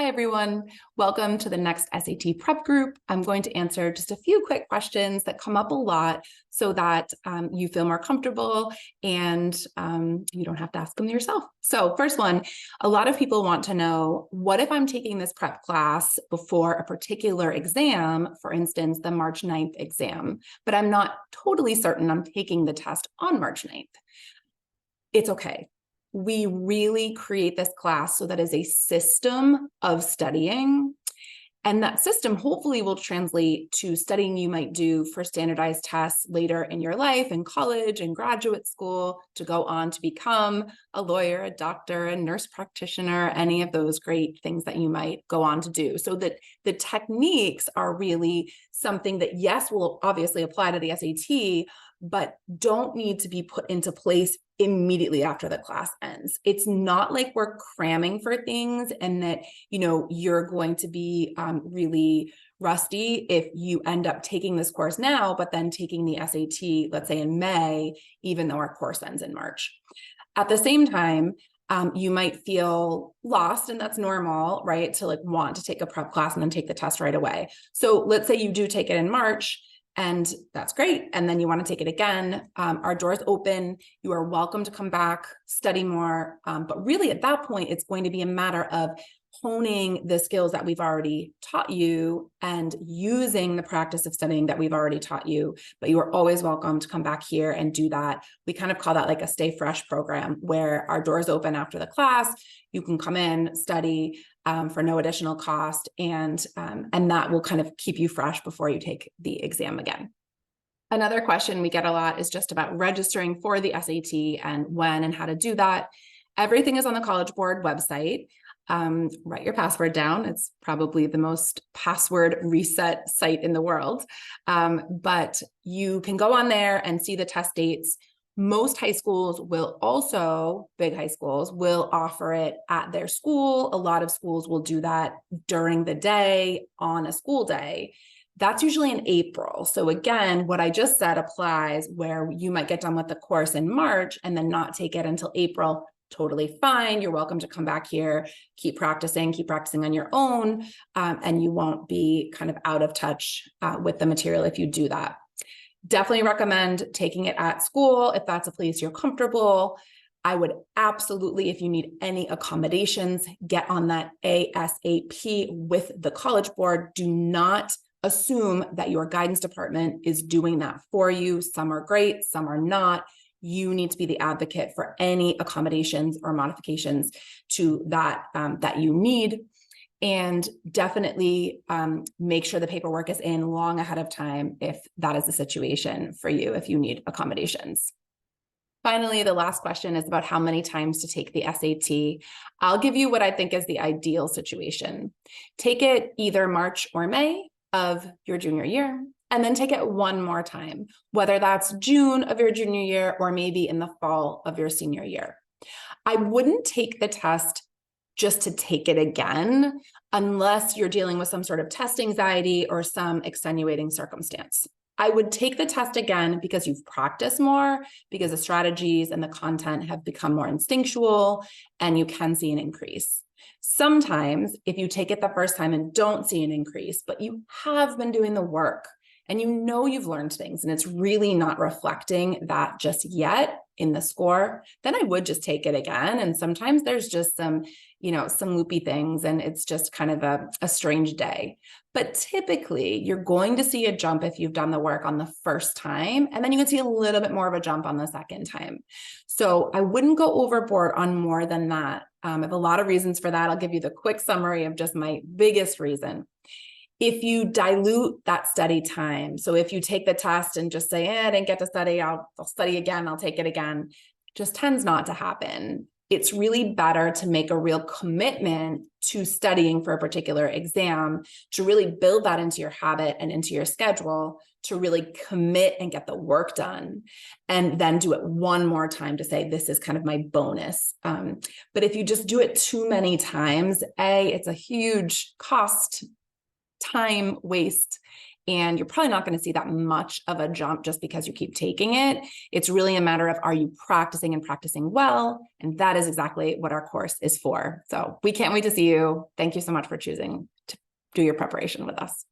Hi, everyone. Welcome to the next SAT prep group. I'm going to answer just a few quick questions that come up a lot so that you feel more comfortable and you don't have to ask them yourself. So first one, a lot of people want to know, what if I'm taking this prep class before a particular exam, for instance, the March 9th exam, but I'm not totally certain I'm taking the test on March 9th. It's okay. We really create this class so that is a system of studying. And that system hopefully will translate to studying you might do for standardized tests later in your life, in college and graduate school, to go on to become a lawyer, a doctor, a nurse practitioner, any of those great things that you might go on to do. So that the techniques are really something that, yes, will obviously apply to the SAT, but don't need to be put into place immediately after the class ends. It's not like we're cramming for things and that, you're going to be really rusty if you end up taking this course now, but then taking the SAT, let's say in May, even though our course ends in March. At the same time, you might feel lost, and that's normal, right? To want to take a prep class and then take the test right away. So let's say you do take it in March, and that's great. And then you want to take it again. Our doors open. You are welcome to come back, study more. But really at that point, it's going to be a matter of honing the skills that we've already taught you and using the practice of studying that we've already taught you. But you are always welcome to come back here and do that. We kind of call that like a stay fresh program, where our doors open after the class. You can come in, study, for no additional cost, and that will kind of keep you fresh before you take the exam again. Another question we get a lot is just about registering for the SAT and when and how to do that. Everything is on the College Board website. Write your password down. It's probably the most password reset site in the world, but you can go on there and see the test dates. Most high schools will also, big high schools, will offer it at their school. A lot of schools will do that during the day on a school day. That's usually in April. So again, what I just said applies where you might get done with the course in March and then not take it until April. Totally fine. You're welcome to come back here, keep practicing on your own, and you won't be kind of out of touch with the material if you do that. Definitely recommend taking it at school if that's a place you're comfortable. I would absolutely, if you need any accommodations, get on that ASAP with the College Board. Do not assume that your guidance department is doing that for you. Some are great, some are not. You need to be the advocate for any accommodations or modifications to that that you need. And definitely make sure the paperwork is in long ahead of time if that is the situation for you, if you need accommodations. Finally, the last question is about how many times to take the SAT. I'll give you what I think is the ideal situation. Take it either March or May of your junior year, and then take it one more time, whether that's June of your junior year or maybe in the fall of your senior year. I wouldn't take the test just to take it again, unless you're dealing with some sort of test anxiety or some extenuating circumstance. I would take the test again because you've practiced more, because the strategies and the content have become more instinctual, and you can see an increase. Sometimes if you take it the first time and don't see an increase, but you have been doing the work and you've learned things and it's really not reflecting that just yet in the score, then I would just take it again. And sometimes there's just some loopy things and it's just kind of a strange day. But typically you're going to see a jump if you've done the work on the first time, and then you can see a little bit more of a jump on the second time. So I wouldn't go overboard on more than that. I have a lot of reasons for that. I'll give you the quick summary of just my biggest reason. If you dilute that study time, so if you take the test and just say, I didn't get to study, I'll study again, I'll take it again, just tends not to happen. It's really better to make a real commitment to studying for a particular exam, to really build that into your habit and into your schedule, to really commit and get the work done, and then do it one more time to say, this is kind of my bonus. But if you just do it too many times, it's a huge cost, time waste, And you're probably not going to see that much of a jump just because you keep taking it. It's really a matter of, are you practicing and practicing well? And that is exactly what our course is for. So we can't wait to see you. Thank you so much for choosing to do your preparation with us.